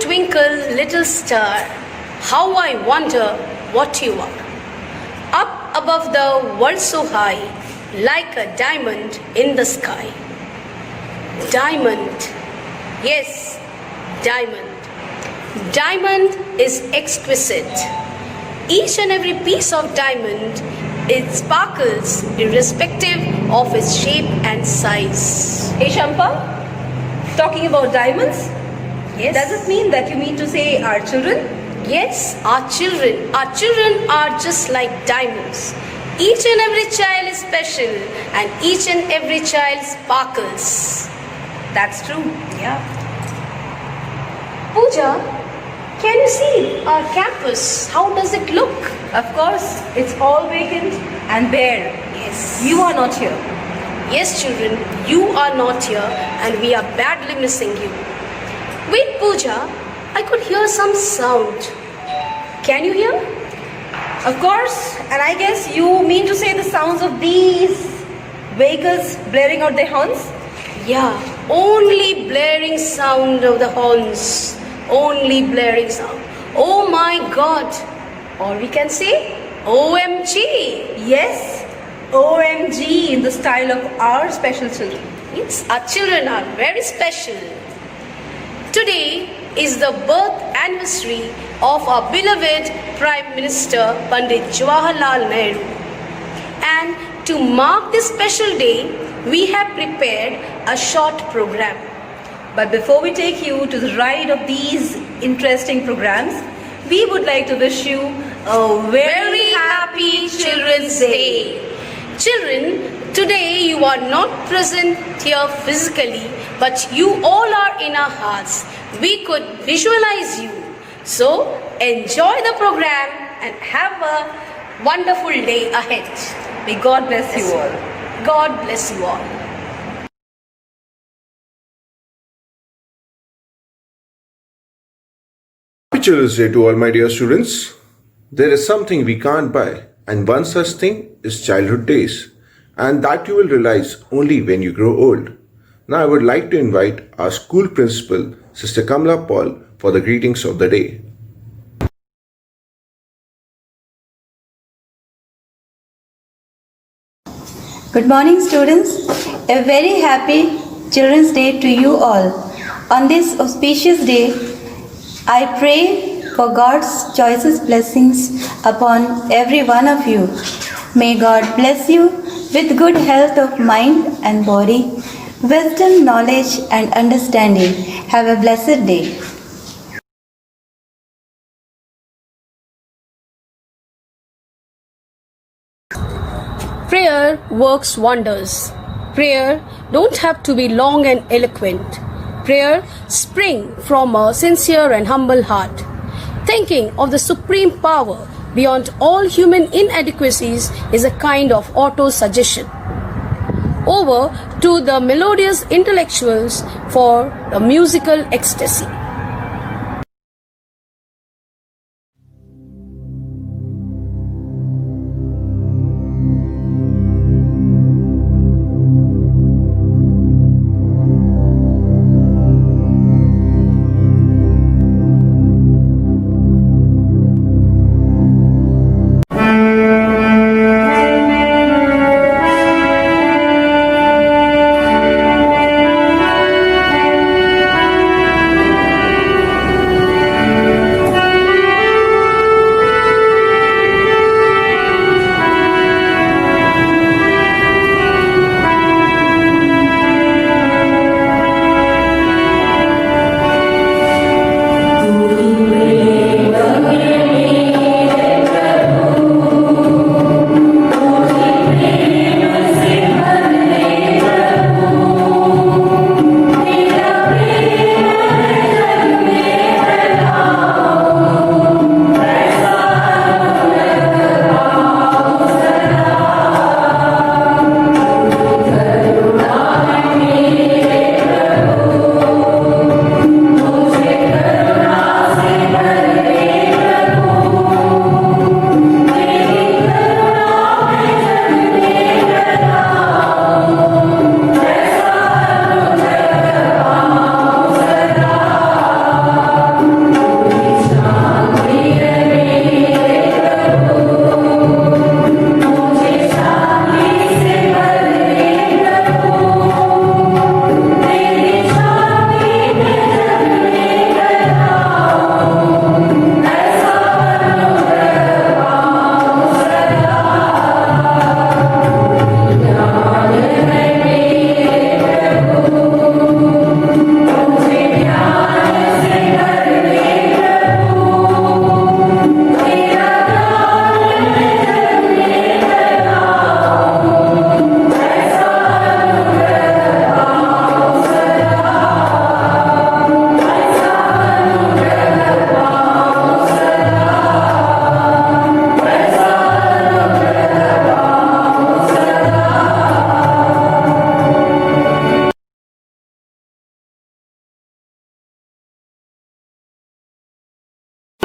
Twinkle, twinkle, little star, how I wonder what you are. Up above the world so high, like a diamond in the sky. Diamond, yes, diamond. Diamond is exquisite. Each and every piece of diamond, it sparkles irrespective of its shape and size. Hey Shampa, talking about diamonds, Yes. does it mean that you mean to say our children? Yes, our children. Our children are just like diamonds. Each and every child is special and each and every child sparkles. That's true. Yeah. Pooja, can you see our campus? How does it look? Of course, it's all vacant and bare. Yes. You are not here. Yes, children, you are not here and we are badly missing you. Wait, Pooja, I could hear some sound. Can you hear? Of course, and I guess you mean to say the sounds of these vehicles blaring out their horns? Yeah, only blaring sound of the horns. Only blaring sound. Oh my God. Or we can say OMG. Yes, OMG in the style of our special children. Yes, our children are very special. Today is the birth anniversary of our beloved Prime Minister Pandit Jawaharlal Nehru. And to mark this special day, we have prepared a short program. But before we take you to the ride of these interesting programs, we would like to wish you a Very happy Children's Day. Children, today you are not present here physically, but you all are in our hearts. We could visualize you. So enjoy the program and have a wonderful day ahead. May God bless you all. God bless you all. Happy Children's Day to all my dear students. There is something we can't buy, and one such thing is childhood days, and that you will realize only when you grow old. Now I would like to invite our school principal, Sister Kamala Paul, for the greetings of the day. Good morning, students. A very happy Children's Day to you all. On this auspicious day, I pray for God's choicest blessings upon every one of you. May God bless you with good health of mind and body, wisdom, knowledge, and understanding. Have a blessed day. Prayer works wonders. Prayer don't have to be long and eloquent. Prayer spring from a sincere and humble heart. Thinking of the supreme power beyond all human inadequacies is a kind of auto-suggestion. Over to the melodious intellectuals for the musical ecstasy.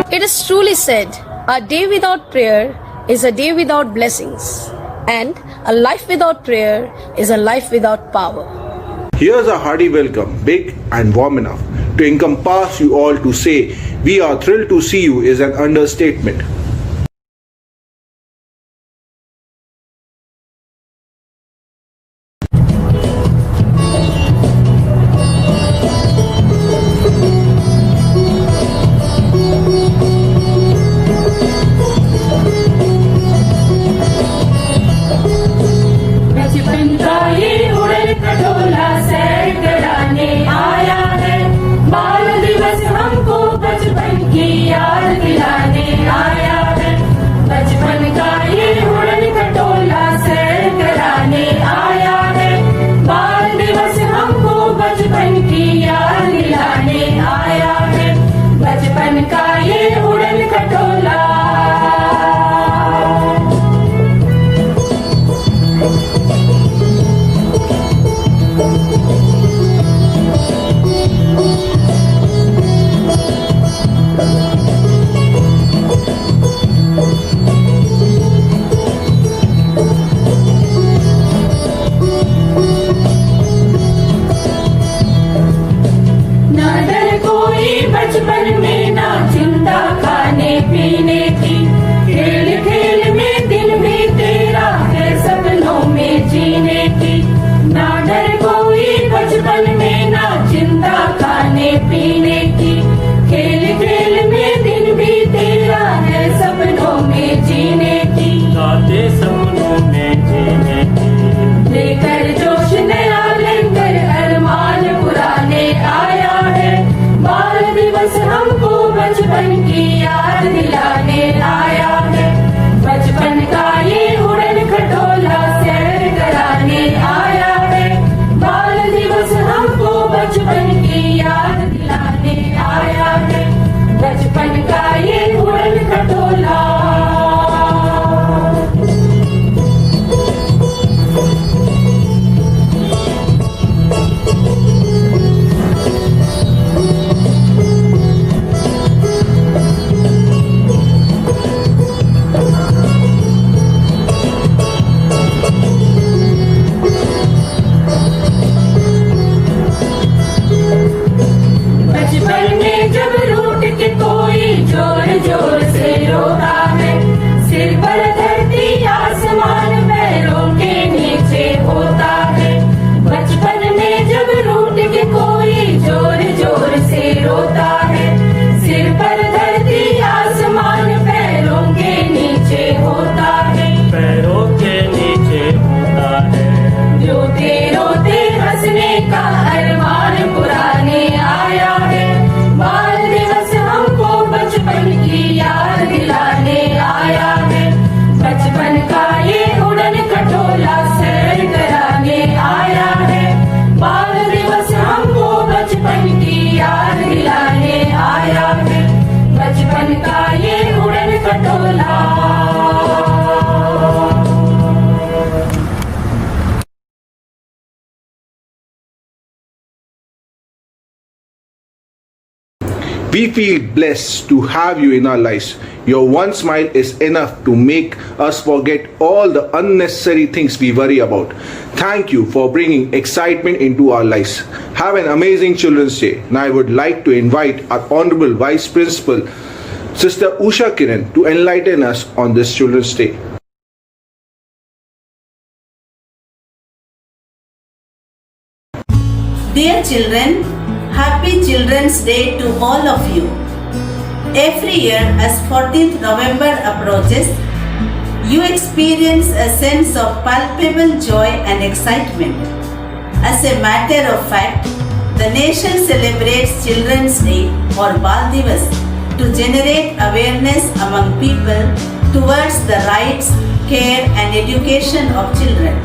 It is truly said, a day without prayer is a day without blessings, and a life without prayer is a life without power. Here's a hearty welcome, big and warm enough to encompass you all. To say we are thrilled to see you is an understatement. बचपन का ये उड़न खटोला सैर कराने आया है। बाल दिवस हमको बचपन की याद दिलाने आया है। बचपन का ये उड़न खटोला सैर कराने आया है। बाल दिवस हमको बचपन की याद दिलाने आया है। बचपन का ये उड़न खटोला। ना डर कोई बचपन में, ना चिंता खाने पीने की। खेल खेल में दिन भी तेरा है सपनों में जीने की। ना डर कोई बचपन में, ना चिंता खाने पीने की। खेल खेल में दिन भी तेरा है सपनों में जीने की। गाते सपनों में जीने की। लेकर जोश नया लेकर अरमान पुराने आया है। बाल दिवस हमको बचपन की याद दिलाने आया है। बचपन का ये उड़न खटोला सैर कराने आया है। बाल दिवस हमको बचपन की याद दिलाने आया है। बचपन का ये उड़न खटोला। बचपन में जब रूठ के कोई जोर जोर से रोता है। सिर पर धरती आसमान पैरों के नीचे होता है। बचपन में जब रूठ के कोई जोर जोर से रोता है। सिर पर धरती आसमान पैरों के नीचे होता है। पैरों के नीचे होता है। रोते रोते हंसने का अरमान पुराने आया है। बाल दिवस हमको बचपन की याद दिलाने आया है। बचपन का ये उड़न खटोला सैर कराने आया है। बाल दिवस हमको बचपन की याद दिलाने आया है। बचपन का ये उड़न खटोला। We feel blessed to have you in our lives. Your one smile is enough to make us forget all the unnecessary things we worry about. Thank you for bringing excitement into our lives. Have an amazing Children's Day. Now I would like to invite our Honorable Vice Principal, Sister Usha Kiran, to enlighten us on this Children's Day. Dear children, Happy Children's Day to all of you. Every year as 14th November approaches, you experience a sense of palpable joy and excitement. As a matter of fact, the nation celebrates Children's Day or Bal Divas to generate awareness among people towards the rights, care and education of children.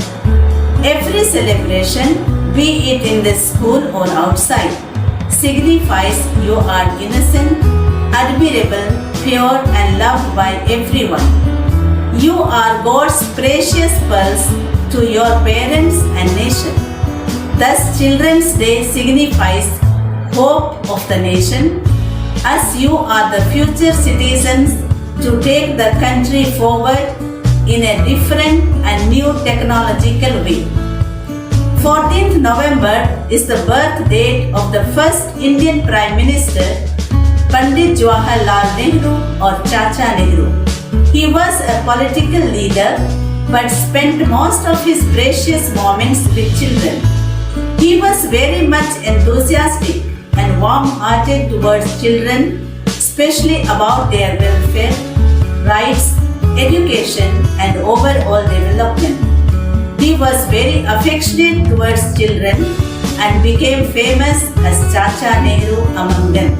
Every celebration, be it in the school or outside, signifies you are innocent, admirable, pure and loved by everyone. You are God's precious pearls to your parents and nation. Thus, Children's Day signifies hope of the nation, as you are the future citizens to take the country forward in a different and new technological way. 14th November is the birth date of the first Indian Prime Minister, Pandit Jawaharlal Nehru or Chacha Nehru. He was a political leader but spent most of his precious moments with children. He was very much enthusiastic and warm-hearted towards children, especially about their welfare, rights, education and overall development. He was very affectionate towards children and became famous as Chacha Nehru among them.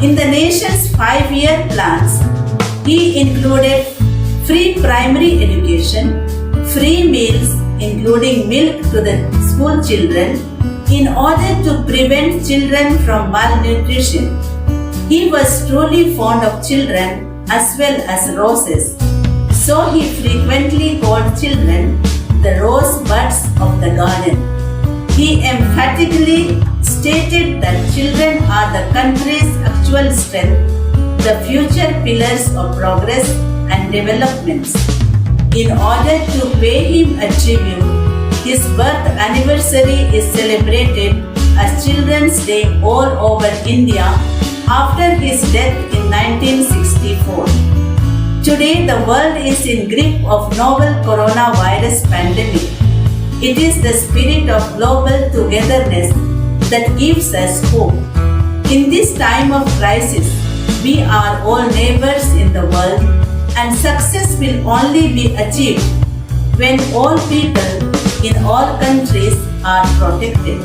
In the nation's 5-year plans, he included free primary education, free meals including milk to the school children in order to prevent children from malnutrition. He was truly fond of children as well as roses, so he frequently called children the rosebuds of the garden. He emphatically stated that children are the country's actual strength, the future pillars of progress and developments. In order to pay him a tribute, his birth anniversary is celebrated as Children's Day all over India after his death in 1964. Today, the world is in grip of novel coronavirus pandemic. It is the spirit of global togetherness that gives us hope. In this time of crisis, we are all neighbors in the world, and success will only be achieved when all people in all countries are protected.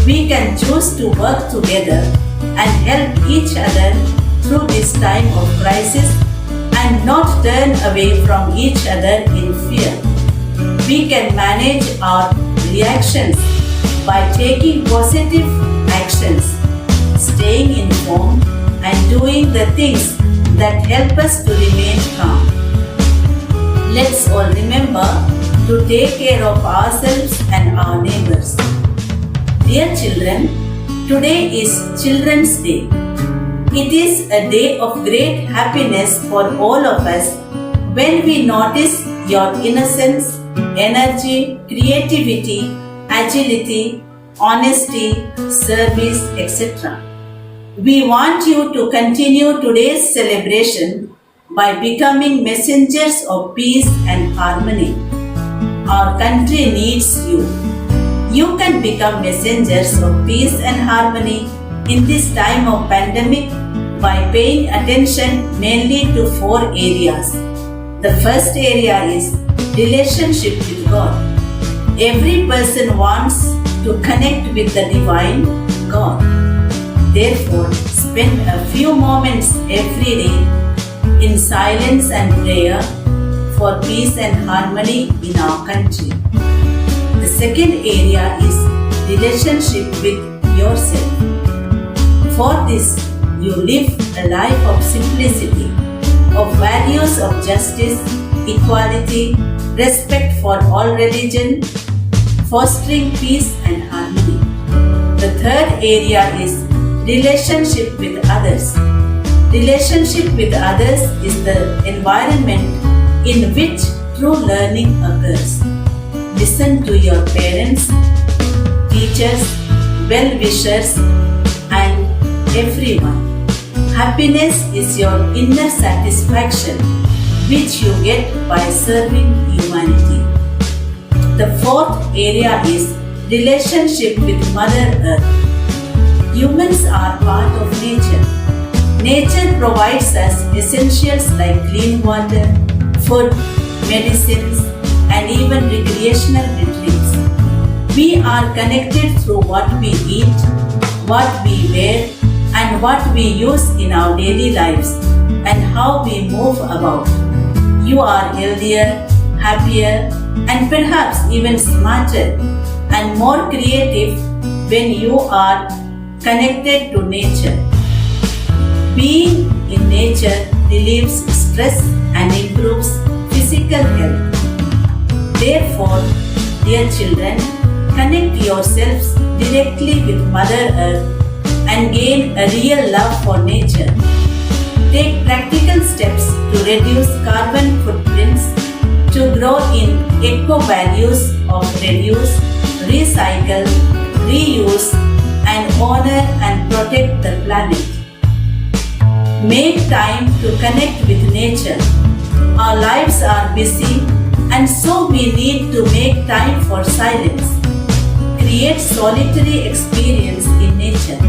We can choose to work together and help each other through this time of crisis and not turn away from each other in fear. We can manage our reactions by taking positive actions, staying informed, and doing the things that help us to remain calm. Let's all remember to take care of ourselves and our neighbors. Dear children, today is Children's Day. It is a day of great happiness for all of us when we notice your innocence, energy, creativity, agility, honesty, service, etc. We want you to continue today's celebration by becoming messengers of peace and harmony. Our country needs you. You can become messengers of peace and harmony in this time of pandemic by paying attention mainly to 4 areas. The first area is relationship with God. Every person wants to connect with the divine God. Therefore, spend a few moments every day in silence and prayer for peace and harmony in our country. The second area is relationship with yourself. For this, you live a life of simplicity, of values of justice, equality, respect for all religion, fostering peace and harmony. The third area is relationship with others. Relationship with others is the environment in which true learning occurs. Listen to your parents, teachers, well-wishers, and everyone. Happiness is your inner satisfaction which you get by serving humanity. The fourth area is relationship with Mother Earth. Humans are part of nature. Nature provides us essentials like clean water, food, medicines, and even recreational retreats. We are connected through what we eat, what we wear, and what we use in our daily lives, and how we move about. You are healthier, happier, and perhaps even smarter and more creative when you are connected to nature. Being in nature relieves stress and improves physical health. Therefore, dear children, connect yourselves directly with Mother Earth and gain a real love for nature. Take practical steps to reduce carbon footprints, to grow in eco values of reduce, recycle, reuse, and honor and protect the planet. Make time to connect with nature. Our lives are busy, and so we need to make time for silence. Create solitary experience in nature.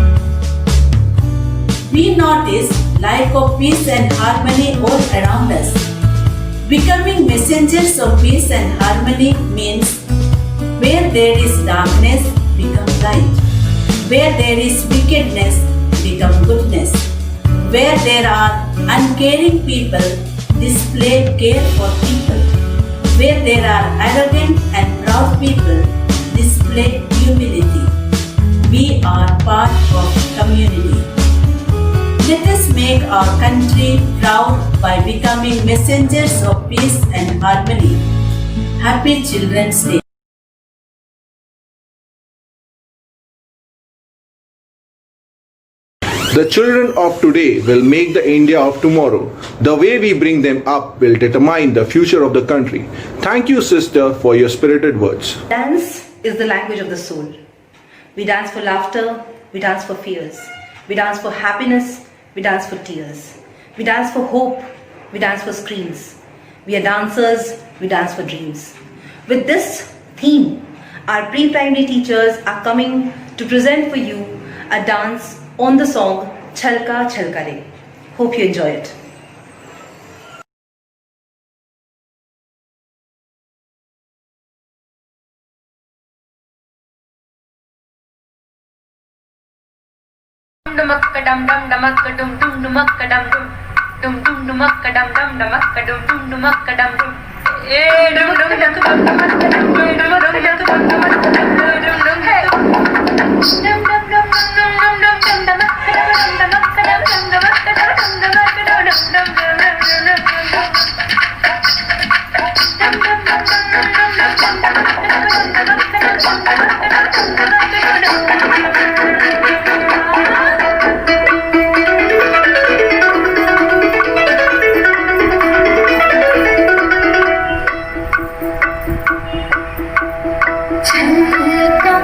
We notice life of peace and harmony all around us. Becoming messengers of peace and harmony means where there is darkness, become light. Where there is wickedness, become goodness. Where there are uncaring people, display care for people. Where there are arrogant and proud people, display humility. We are part of community. Let us make our country proud by becoming messengers of peace and harmony. Happy Children's Day. The children of today will make the India of tomorrow. The way we bring them up will determine the future of the country. Thank you, sister, for your spirited words. Dance is the language of the soul. We dance for laughter, we dance for fears. We dance for happiness, we dance for tears. We dance for hope, we dance for screams. We are dancers, we dance for dreams. With this theme, our pre-primary teachers are coming to present for you a dance on the song Chalka Chalka Re. Hope you enjoy it. Dumakka dum dum dumakka dum dum dumakka dum dum dum dumakka dum dum dumakka dum dum dumakka dum dum eh dum dum dumakka dum dumakka dum dum dumakka dum dumakka dum dum hey dum dum dum dum dum dum dum dumakka dum dumakka dum dum dumakka dum dumakka dum dum Chalka,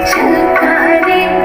chalka re.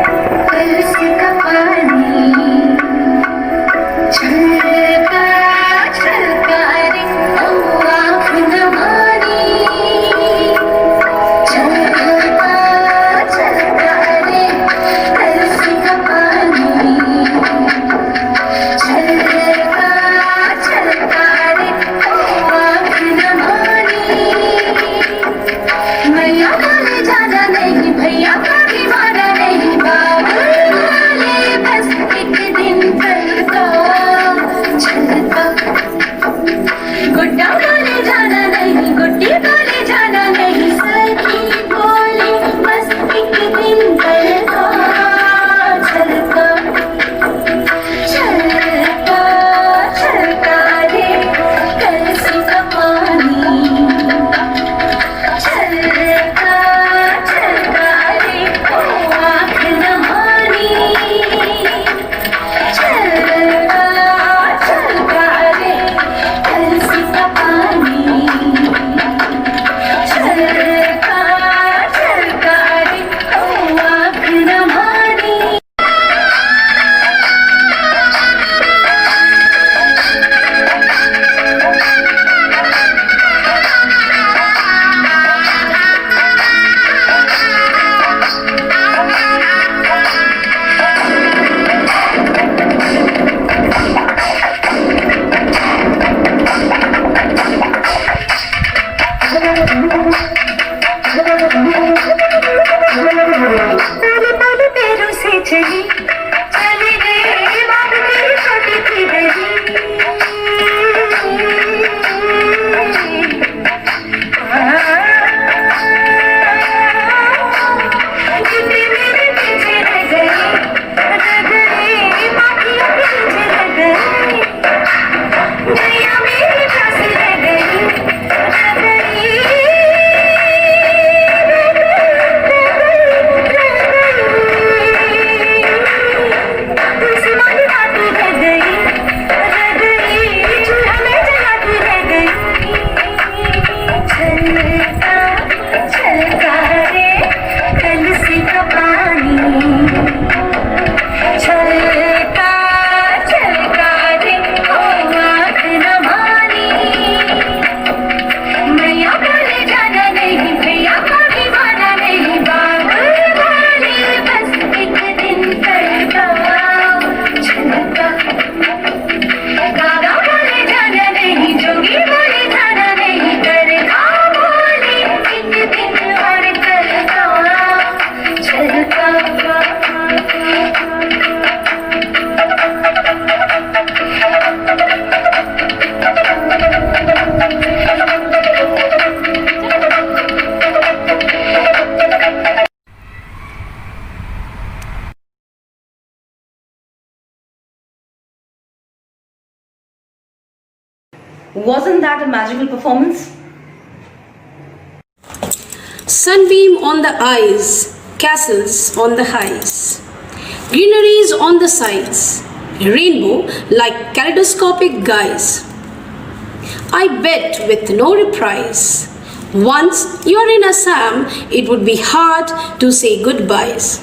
Wasn't that a magical performance? Sunbeam on the eyes, castles on the heights, greeneries on the sides, rainbow like kaleidoscopic guise. I bet with no reprise. Once you are in Assam, it would be hard to say goodbyes.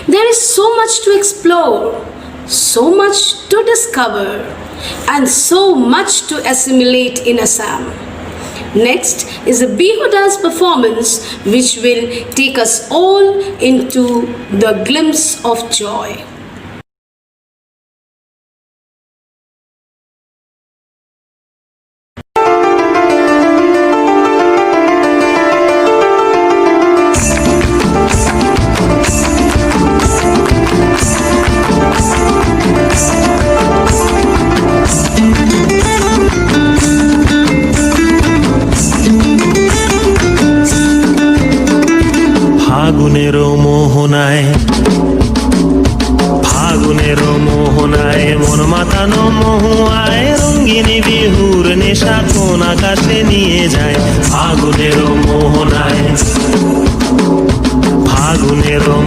There is so much to explore, so much to discover, and so much to assimilate in Assam. Next is a Bihu dance performance which will take us all into the glimpse of joy. ফাগুনেরও মোহনায় মন মাতানো মহুয়ায় রঙ্গিনী বিহুর নেশা কোন আকাশে নিয়ে যায় ফাগুনেরও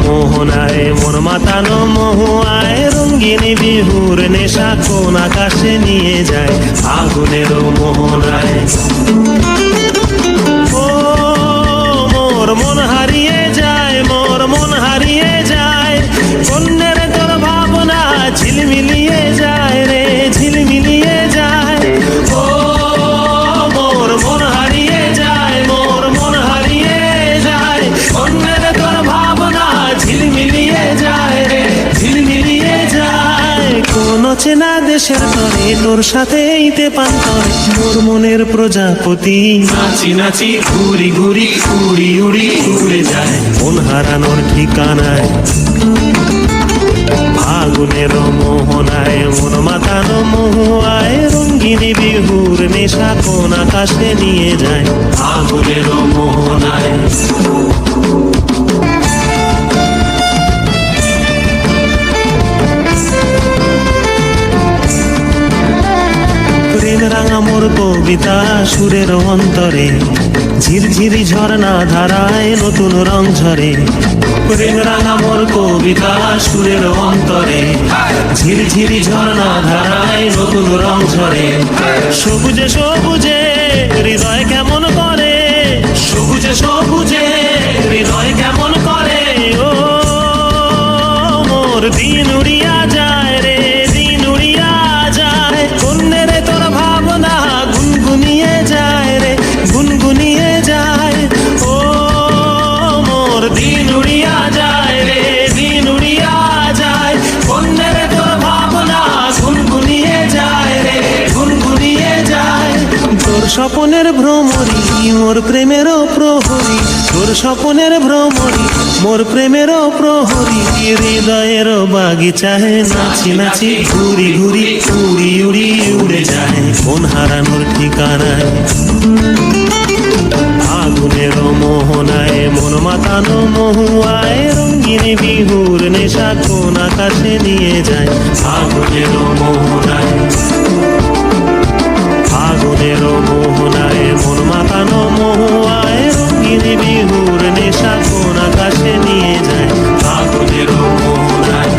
মোহনায় মন মাতানো মহুয়ায় রঙ্গিনী বিহুর নেশা কোন আকাশে নিয়ে যায় ফাগুনেরও মোহনায় ও মোর মন হারিয়ে যায় কন্যের তোর ভাবনা ঝিলমিলিয়ে যায় রে ঝিলমিলিয়ে যায় ও মোর মন হারিয়ে যায় কন্যের তোর ভাবনা ঝিলমিলিয়ে যায় রে ঝিলমিলিয়ে যায় কোন চেনা দেশের তরে তোর সাথে ইতে পান্তরে মোর মনের প্রজাপতি নাচি নাচি ঘুরি ঘুরি উড়ি উড়ি উড়ে যায় মন হারানোর ঠিকানায় ফাগুনের মোহনায় মন মাতানো মহুয়ায় রঙ্গিনী বিহুর নেশা কোন আকাশে নিয়ে যায় ফাগুনের মোহনায় প্রেম রাঙা মোর কবিতা সুরের অন্তরে ঝিরঝিরি ঝর্ণা ধারায় নতুন রং ঝরে প্রেম রাঙা মোর কবিতা সুরের অন্তরে ঝিরঝিরি ঝর্ণা ধারায় নতুন রং ঝরে সবুজে সবুজে হৃদয় কেমন করে সবুজে সবুজে হৃদয় কেমন করে ও মোর দিন উড়িয়া যায় রে দিন উড়িয়া যায় কন্যের তোর ভাবনা গুনগুনিয়ে যায় রে গুনগুনিয়ে যায় ও মোর দিন উড়িয়া যায় রে দিন উড়িয়া যায় কন্যের তোর ভাবনা গুনগুনিয়ে যায় রে গুনগুনিয়ে যায় তোর স্বপনের ভ্রমরি মোর প্রেমেরও প্রহরী তোর স্বপনের ভ্রমরি মোর প্রেমেরও প্রহরী হৃদয়ের বাগিচায় নাচি নাচি ঘুরি ঘুরি উড়ি উড়ি উড়ে যায় মন হারানোর ঠিকানায় ফাগুনের মোহনায় মন মাতানো মহুয়ায় রঙ্গিনী বিহুর নেশা কোন আকাশে নিয়ে যায় ফাগুনের মোহনায় মন মাতানো মহুয়ায় রঙ্গিনী বিহুর নেশা কোন আকাশে নিয়ে যায় ফাগুনের মোহনায়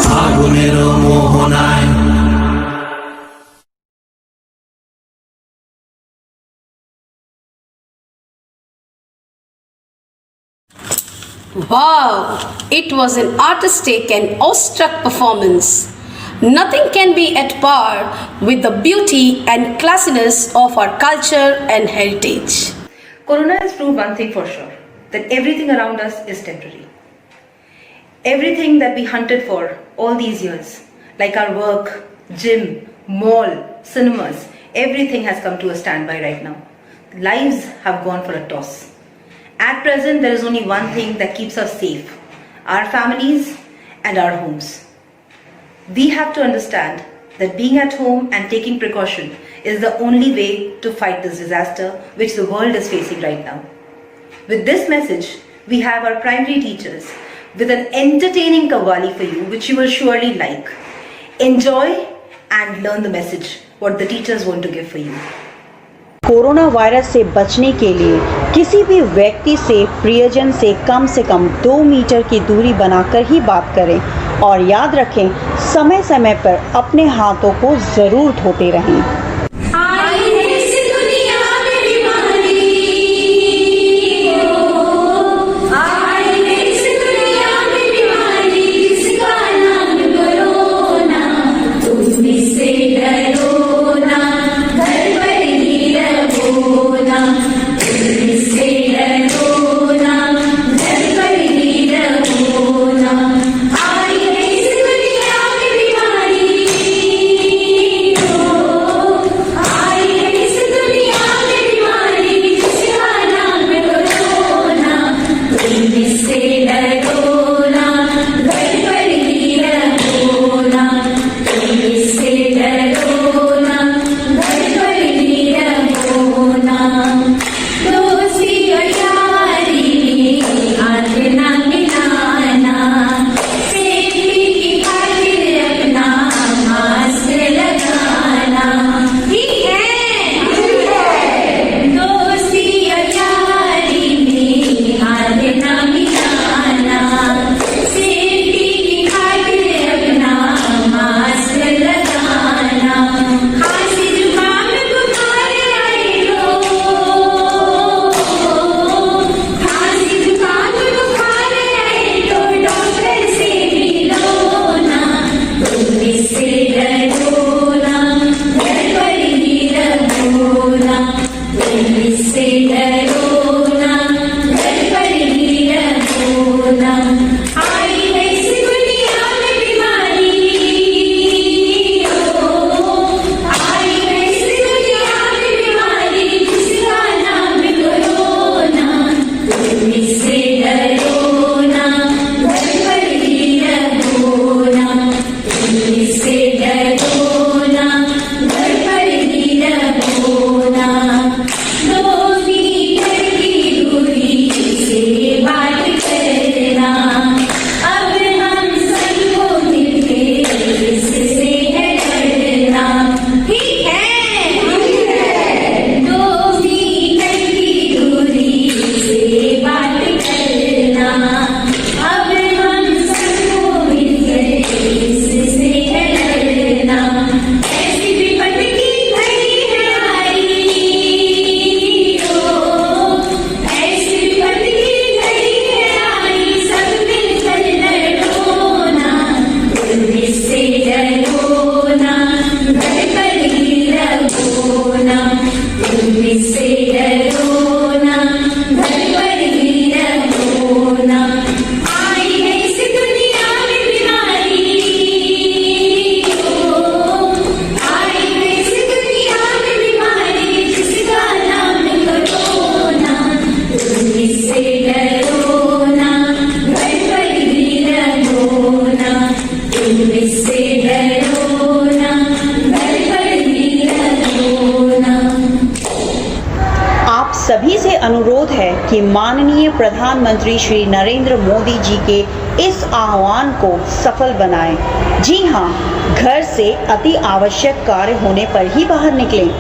ফাগুনের মোহনায় Wow! It was an artistic and awestruck performance. Nothing can be at par with the beauty and classiness of our culture and heritage. Corona has proved one thing for sure, that everything around us is temporary. Everything that we hunted for all these years, like our work, gym, mall, cinemas, everything has come to a standby right now. Lives have gone for a toss. At present, there is only one thing that keeps us safe, our families and our homes. We have to understand that being at home and taking precaution is the only way to fight this disaster which the world is facing right now. With this message, we have our primary teachers with an entertaining Qawwali for you, which you will surely like. Enjoy and learn the message, what the teachers want to give for you. Corona virus से बचने के लिए किसी भी व्यक्ति से प्रियजन से कम 2 मीटर की दूरी बनाकर ही बात करें और याद रखें समय समय पर अपने हाथों को ज़रूर धोते रहें। सभी से अनुरोध है कि माननीय प्रधानमंत्री श्री नरेंद्र मोदी जी के इस आह्वान को सफल बनाएं। जी हाँ, घर से अति आवश्यक कार्य होने पर ही बाहर निकलें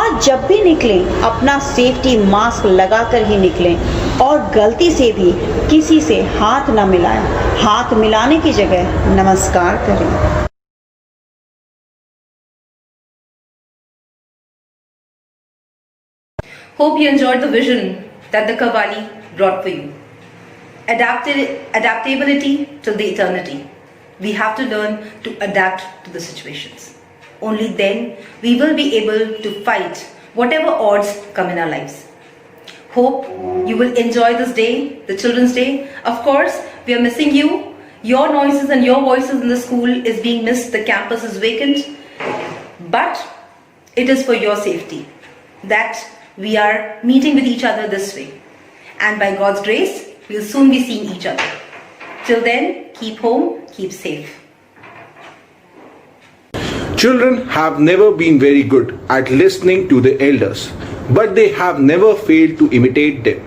और जब भी निकलें अपना सेफ्टी मास्क लगाकर ही निकलें और गलती से भी किसी से हाथ न मिलाएं। हाथ मिलाने की जगह नमस्कार करें। Hope you enjoyed the vision that the Qawwali brought for you. Adaptability till the eternity. We have to learn to adapt to the situations. Only then we will be able to fight whatever odds come in our lives. Hope you will enjoy this day, the Children's Day. Of course, we are missing you. Your noises and your voices in the school is being missed. The campus is vacant. But it is for your safety that we are meeting with each other this way. And by God's grace, we'll soon be seeing each other. Till then, keep home, keep safe. Children have never been very good at listening to the elders, but they have never failed to imitate them.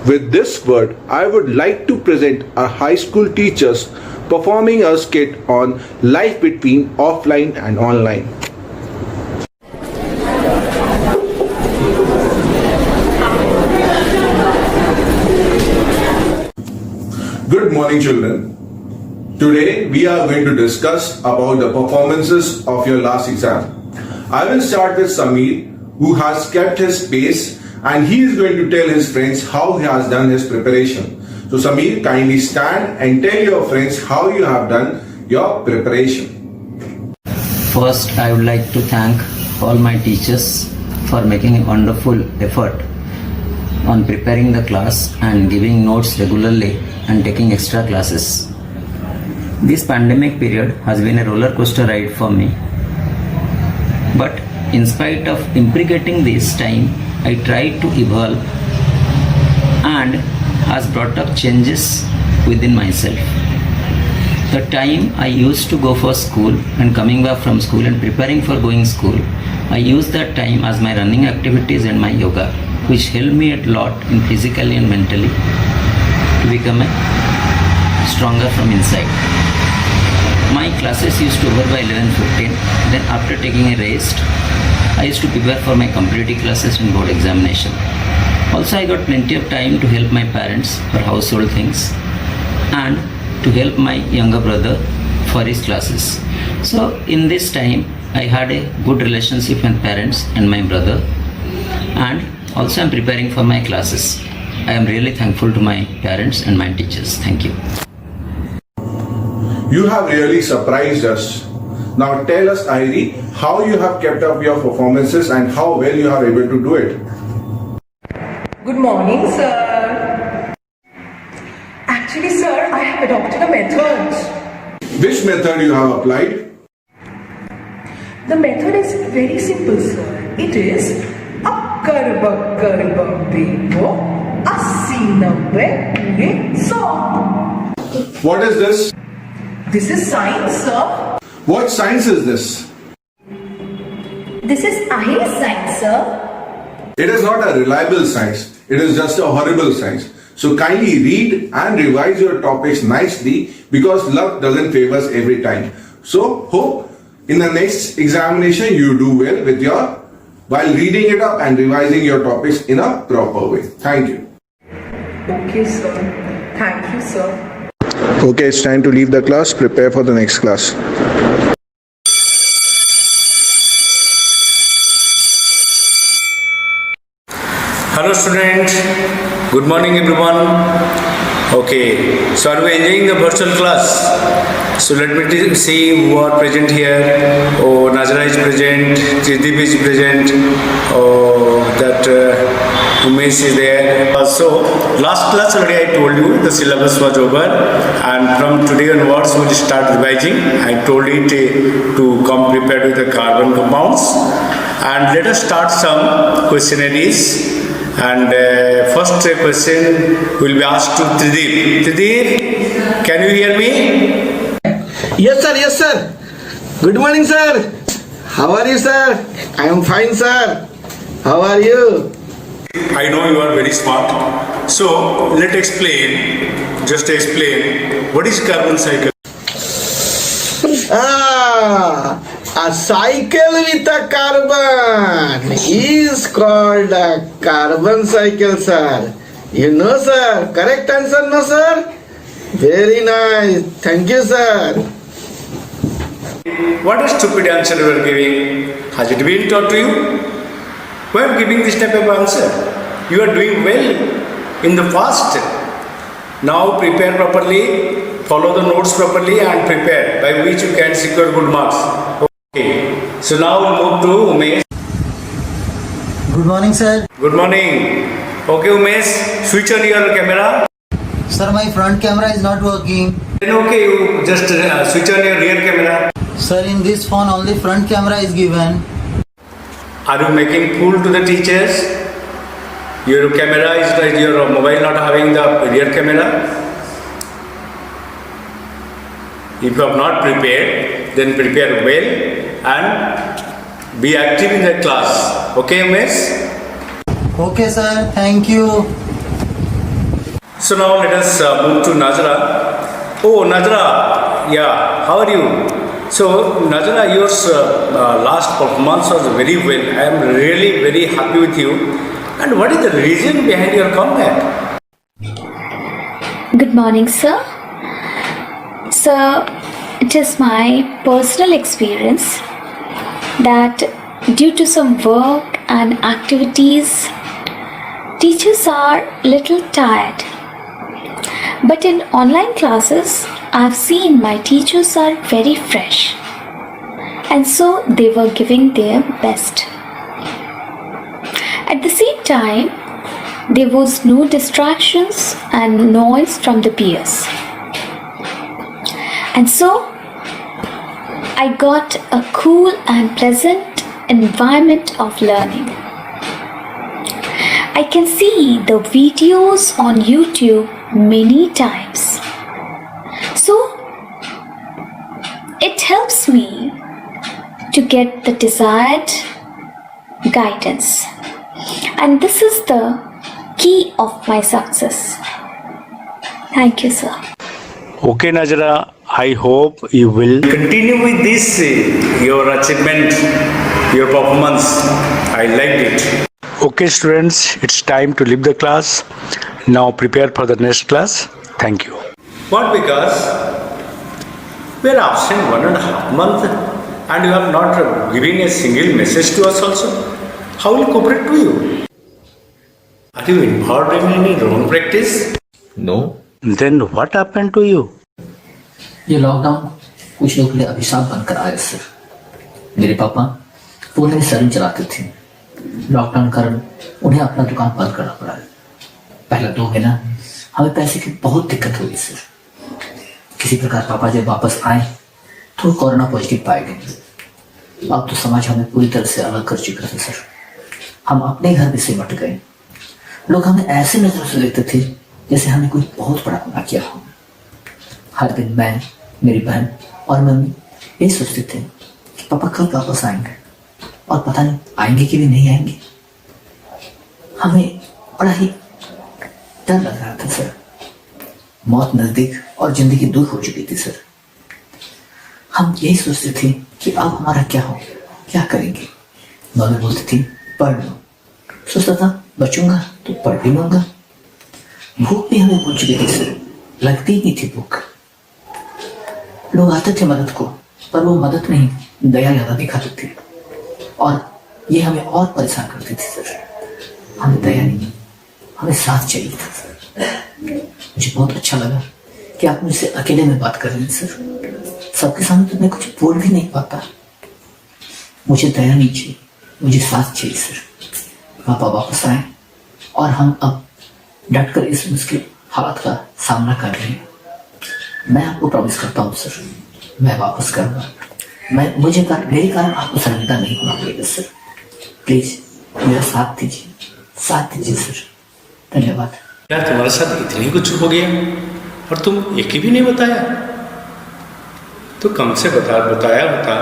With this word, I would like to present our high school teachers performing a skit on life between offline and online. Good morning, children. Today we are going to discuss about the performances of your last exam. I will start with Samir, who has kept his pace, and he is going to tell his friends how he has done his preparation. So Samir, kindly stand and tell your friends how you have done your preparation. First, I would like to thank all my teachers for making a wonderful effort on preparing the class and giving notes regularly and taking extra classes. This pandemic period has been a roller coaster ride for me. But in spite of imprecating this time, I tried to evolve and has brought up changes within myself. The time I used to go for school and coming back from school and preparing for going school, I used that time as my running activities and my yoga, which helped me a lot in physically and mentally to become stronger from inside. My classes used to over by 11:15. Then after taking a rest, I used to prepare for my competitive classes and board examination. Also, I got plenty of time to help my parents for household things and to help my younger brother for his classes. So in this time, I had a good relationship with parents and my brother, and also I'm preparing for my classes. I am really thankful to my parents and my teachers. Thank you. You have really surprised us. Now tell us, Airi, how you have kept up your performances and how well you are able to do it. Good morning, sir. Actually, sir, I have adopted a method. Which method you have applied? The method is very simple, sir. It is akkar bakkar babbo 80 90 100. What is this? This is science, sir. What science is this? This is Ahir science, sir. It is not a reliable science. It is just a horrible science. So kindly read and revise your topics nicely, because luck doesn't favor us every time. So hope in the next examination you do well with while reading it up and revising your topics in a proper way. Thank you. Okay, sir. Thank you, sir. Okay, it's time to leave the class. Prepare for the next class. Hello students, good morning everyone. Okay, so are we enjoying the virtual class? So let me see who are present here. Oh, Nazra is present, Trideep is present, oh, that Umesh is there. So last class already I told you the syllabus was over, and from today onwards we will start revising. I told it to come prepared with the carbon compounds, and let us start some questionnaires. And first question will be asked to Trideep. Trideep, can you hear me? Yes sir. Good morning sir. How are you sir? I am fine sir. How are you? I know you are very smart. So let's explain, just explain what is carbon cycle. A cycle with a carbon is called a carbon cycle, sir. You know, sir. Correct answer, no, sir? Very nice. Thank you, sir. What a stupid answer you are giving. Has it been taught to you? Why are you giving this type of answer? You are doing well in the past. Now prepare properly, follow the notes properly and prepare, by which you can secure good marks. Okay, so now we'll move to Umesh. Good morning, sir. Good morning. Okay, Umesh, switch on your camera. Sir, my front camera is not working. Then okay, you just switch on your rear camera. Sir, in this phone only front camera is given. Are you making fool to the teachers? Your camera is, your mobile not having the rear camera? If you have not prepared, then prepare well and be active in the class. Okay, Umesh? Okay, sir. Thank you. So now let us move to Nazra. Oh, Nazra, yeah, how are you? So, Nazra, your last performance was very well. I am really very happy with you. And what is the reason behind your comeback? Good morning, sir. Sir, it is my personal experience that due to some work and activities, teachers are little tired. But in online classes, I've seen my teachers are very fresh, and so they were giving their best. At the same time, there was no distractions and noise from the peers. And so, I got a cool and pleasant environment of learning. I can see the videos on YouTube many times. So, it helps me to get the desired guidance. And this is the key of my success. Thank you, sir. Okay, Nazra, I hope you will continue with this, your achievement, your performance. I liked it. Okay, students, it's time to leave the class. Now prepare for the next class. Thank you. What, because we are absent 1.5 months and you have not given a single message to us also? How will cooperate to you? Are you involved in any wrong practice? No. Then what happened to you? ये lockdown कुछ लोग के लिए अभिशाप बनकर आया sir. मेरे पापा पूरे सैलून चलाते थे। लॉकडाउन कारण उन्हें अपना दुकान बंद करना पड़ा। पहला 2 महीना हमें पैसे की बहुत दिक्कत हुई सर। किसी प्रकार पापा जब वापस आए तो कोरोना पॉजिटिव पाए गए। अब तो समाज हमें पूरी तरह से अलग कर चुका था सर। हम अपने घर में सिमट गए। लोग हमें ऐसे नजरों से देखते थे जैसे हमने कोई बहुत बड़ा गुनाह किया हो। हर दिन मैं, मेरी बहन और मम्मी ये सोचते थे कि पापा कब वापस आएंगे और पता नहीं आएंगे कि भी नहीं आएंगे। हमें बड़ा ही डर लग रहा था सर। मौत नजदीक और जिंदगी दूर हो चुकी थी सर। हम यही सोचते थे कि अब हमारा क्या हो, क्या करेंगे। मम्मी बोलती थी पढ़ लो। सोचता था बचूंगा तो पढ़ भी लूंगा। भूख भी हमें भूल चुकी थी सर, लगती ही नहीं थी भूख। लोग आते थे मदद को, पर वो मदद नहीं, दया ज्यादा दिखाते थे और ये हमें और परेशान करती थी सर। हमें दया नहीं, हमें साथ चाहिए था सर। मुझे बहुत अच्छा लगा कि आप मुझसे अकेले में बात कर रहे हैं सर। सबके सामने तो मैं कुछ बोल भी नहीं पाता। मुझे दया नहीं चाहिए, मुझे साथ चाहिए सर। पापा वापस आए और हम अब डटकर इस मुश्किल हालात का सामना कर रहे हैं। मैं आपको प्रॉमिस करता हूँ सर, मैं वापस करूँगा। मेरे कारण आपको शर्मिंदा नहीं होना पड़ेगा सर। प्लीज मेरा साथ दीजिए सर। धन्यवाद। यार तुम्हारे साथ इतनी कुछ हो गया और तुम एक ही भी नहीं बताया। तो कम से बताया होता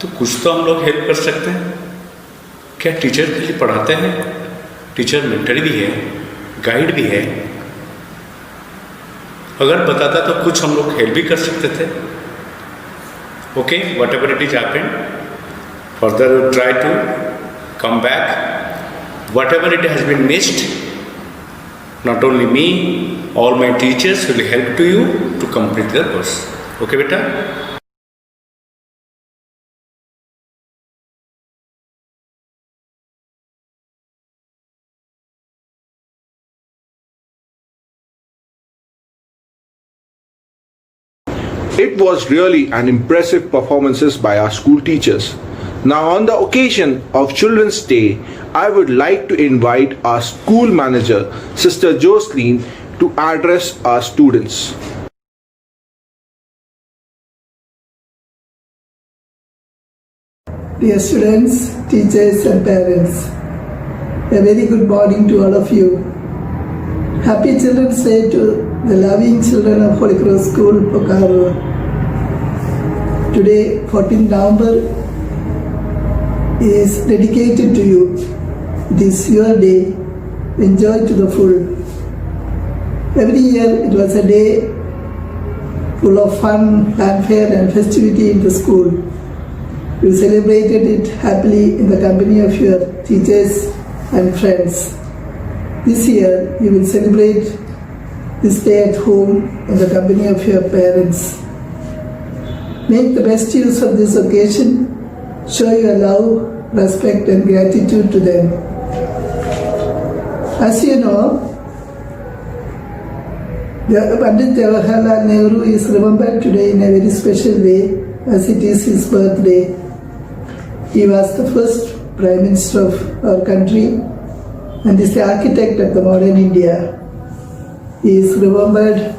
तो कुछ तो हम लोग हेल्प कर सकते हैं। क्या टीचर के लिए पढ़ाते हैं? टीचर मेंटर भी है, गाइड भी है। अगर बताता तो कुछ हम लोग हेल्प भी कर सकते थे। Okay, whatever it is happened, further try to come back. Whatever it has been missed, not only me, all my teachers will help to you to complete the course. Okay, beta? It was really an impressive performances by our school teachers. Now on the occasion of Children's Day, I would like to invite our school manager, Sister Jocelyn, to address our students. Dear students, teachers and parents, a very good morning to all of you. Happy Children's Day to the loving children of Holy Cross School, Bokaro. Today, 14th November, is dedicated to you. This your day. Enjoy to the full. Every year it was a day full of fun, fanfare and festivity in the school. You celebrated it happily in the company of your teachers and friends. This year you will celebrate this day at home in the company of your parents. Make the best use of this occasion. Show your love, respect and gratitude to them. As you know, Pandit Jawaharlal Nehru is remembered today in a very special way as it is his birthday. He was the first Prime Minister of our country and is the architect of the modern India. He is remembered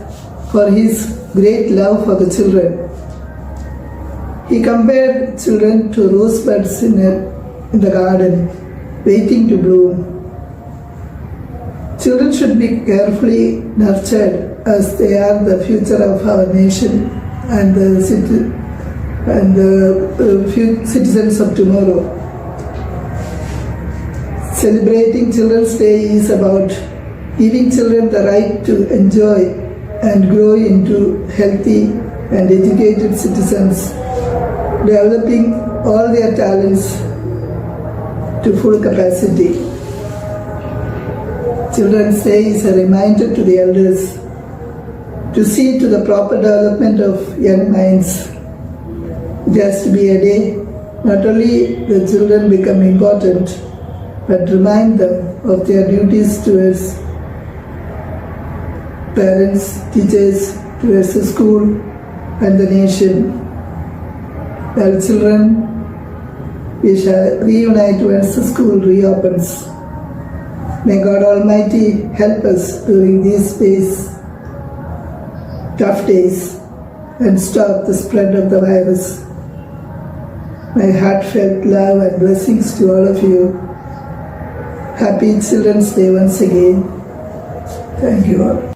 for his great love for the children. He compared children to rosebuds in the garden, waiting to bloom. Children should be carefully nurtured as they are the future of our nation and the citizens of tomorrow. Celebrating Children's Day is about giving children the right to enjoy and grow into healthy and educated citizens, developing all their talents to full capacity. Children's Day is a reminder to the elders to see to the proper development of young minds. It has to be a day not only the children become important, but remind them of their duties towards parents, teachers, towards the school and the nation. Well, children, we shall reunite once the school reopens. May God Almighty help us during these tough days and stop the spread of the virus. My heartfelt love and blessings to all of you. Happy Children's Day once again. Thank you all.